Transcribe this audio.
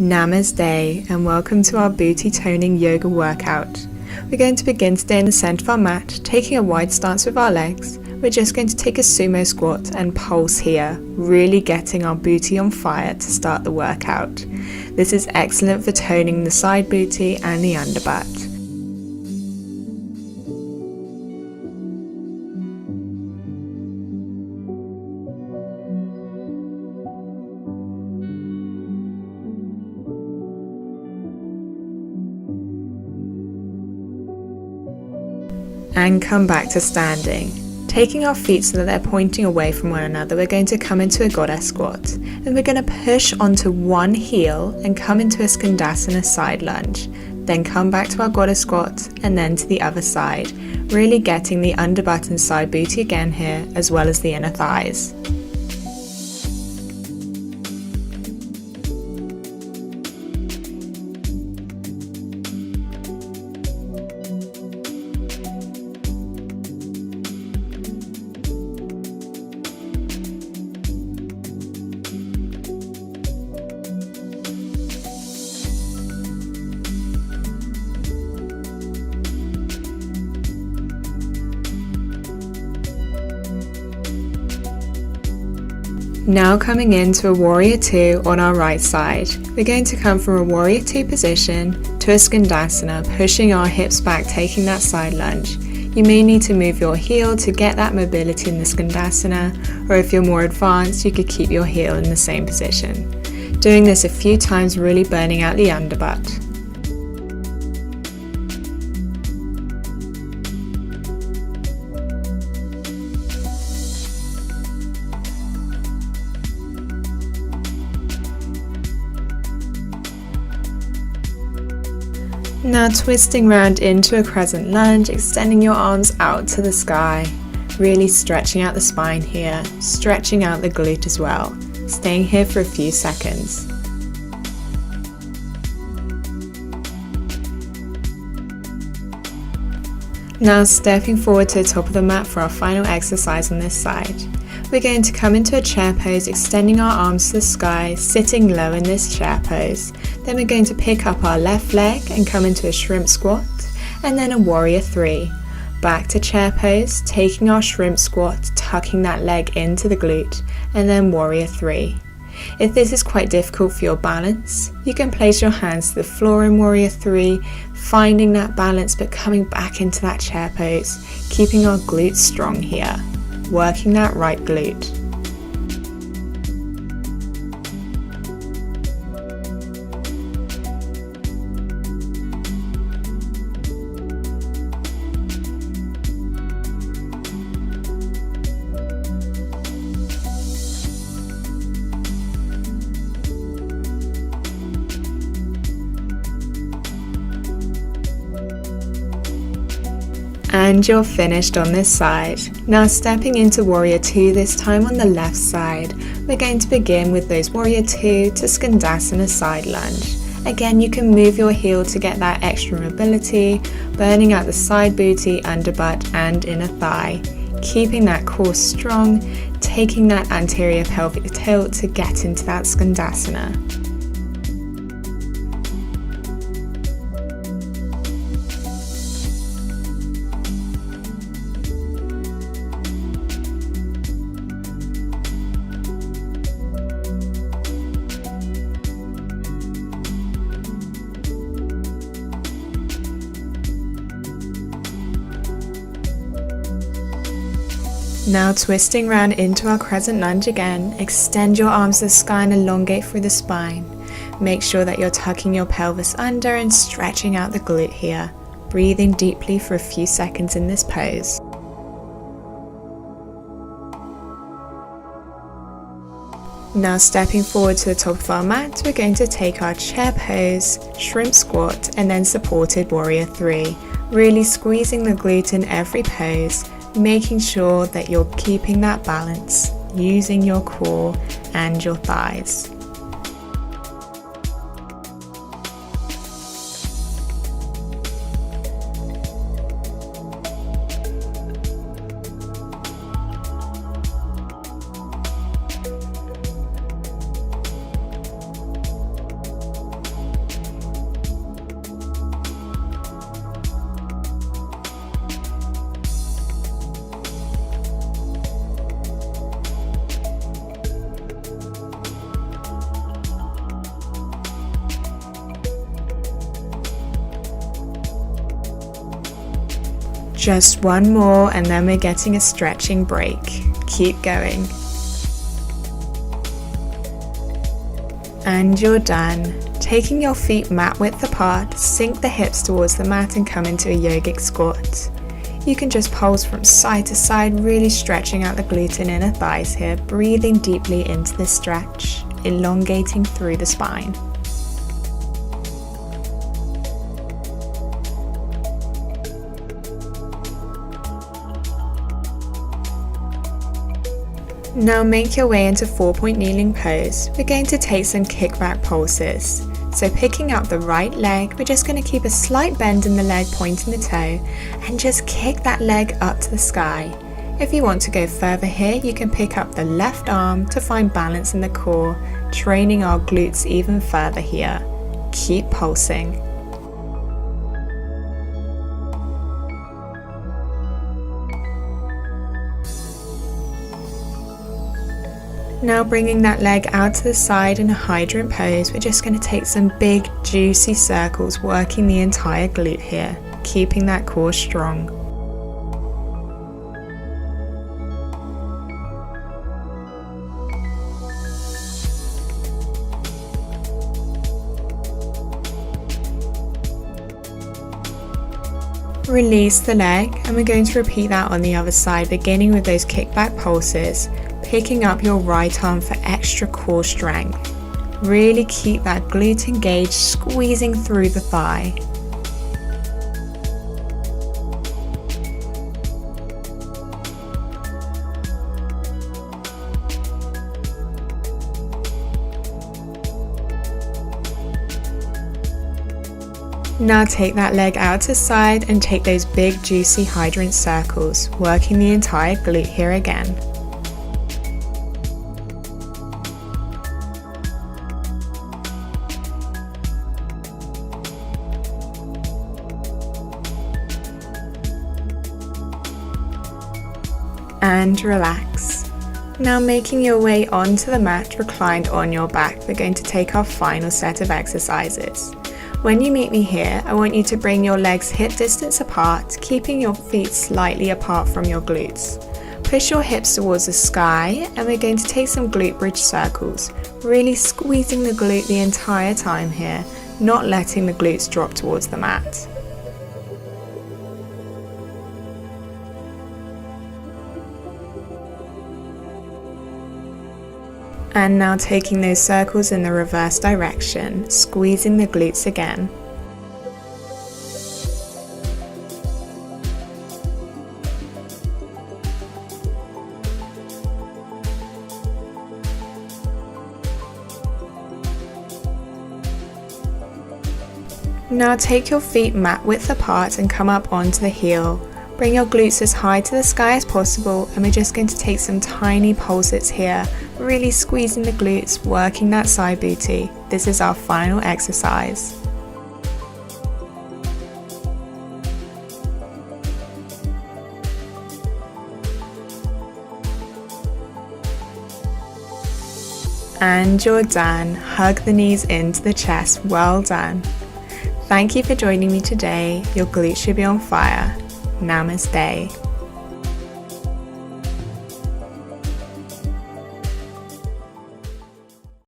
Namaste and welcome to our booty toning yoga workout. We're going to begin today in the center of our mat, taking a wide stance with our legs. We're just going to take a sumo squat and pulse here, really getting our booty on fire to start the workout. This is excellent for toning the side booty and the underbutt. And come back to standing. Taking our feet so that they're pointing away from one another, we're going to come into a goddess squat. And we're going to push onto one heel and come into a skandasana side lunge. Then come back to our goddess squat and then to the other side. Really getting the underbutt and side booty again here, as well as the inner thighs. Now coming into a warrior 2 on our right side. We're going to come from a warrior 2 position to a skandasana, pushing our hips back, taking that side lunge. You may need to move your heel to get that mobility in the skandasana, or if you're more advanced, you could keep your heel in the same position. Doing this a few times, really burning out the underbutt. Now twisting round into a crescent lunge, extending your arms out to the sky, really stretching out the spine here, stretching out the glute as well, staying here for a few seconds. Now stepping forward to the top of the mat for our final exercise on this side. We're going to come into a chair pose, extending our arms to the sky, sitting low in this chair pose. Then we're going to pick up our left leg and come into a shrimp squat, and then a warrior 3. Back to chair pose, taking our shrimp squat, tucking that leg into the glute, and then warrior 3. If this is quite difficult for your balance, you can place your hands to the floor in warrior 3, finding that balance but coming back into that chair pose, keeping our glutes strong here. Working that right glute. And you're finished on this side. Now stepping into warrior 2, this time on the left side. We're going to begin with those warrior 2 to skandasana side lunge. Again, you can move your heel to get that extra mobility, burning out the side booty, underbutt and inner thigh. Keeping that core strong, taking that anterior pelvic tilt to get into that skandasana. Now twisting round into our crescent lunge again, extend your arms to the sky and elongate through the spine. Make sure that you're tucking your pelvis under and stretching out the glute here. Breathing deeply for a few seconds in this pose. Now stepping forward to the top of our mat, we're going to take our chair pose, shrimp squat and then supported warrior 3. Really squeezing the glute in every pose, making sure that you're keeping that balance, using your core and your thighs. Just one more and then we're getting a stretching break. Keep going. And you're done. Taking your feet mat width apart, sink the hips towards the mat and come into a yogic squat. You can just pulse from side to side, really stretching out the glute and inner thighs here, breathing deeply into the stretch, elongating through the spine. Now make your way into 4-point kneeling pose. We're going to take some kickback pulses. So picking up the right leg, we're just going to keep a slight bend in the leg, pointing the toe, and just kick that leg up to the sky. If you want to go further here, you can pick up the left arm to find balance in the core, training our glutes even further here. Keep pulsing. Now bringing that leg out to the side in a hydrant pose, we're just going to take some big juicy circles, working the entire glute here, keeping that core strong. Release the leg, and we're going to repeat that on the other side, beginning with those kickback pulses. Picking up your right arm for extra core strength. Really keep that glute engaged, squeezing through the thigh. Now take that leg out to side and take those big juicy hydrant circles, working the entire glute here again. And relax. Now making your way onto the mat, reclined on your back, we're going to take our final set of exercises. When you meet me here, I want you to bring your legs hip distance apart, keeping your feet slightly apart from your glutes. Push your hips towards the sky, and we're going to take some glute bridge circles, really squeezing the glute the entire time here, not letting the glutes drop towards the mat. And now taking those circles in the reverse direction, squeezing the glutes again. Now take your feet mat width apart and come up onto the heel. Bring your glutes as high to the sky as possible, and we're just going to take some tiny pulses here, really squeezing the glutes, working that side booty. This is our final exercise. And you're done. Hug the knees into the chest. Well done. Thank you for joining me today. Your glutes should be on fire. Namaste.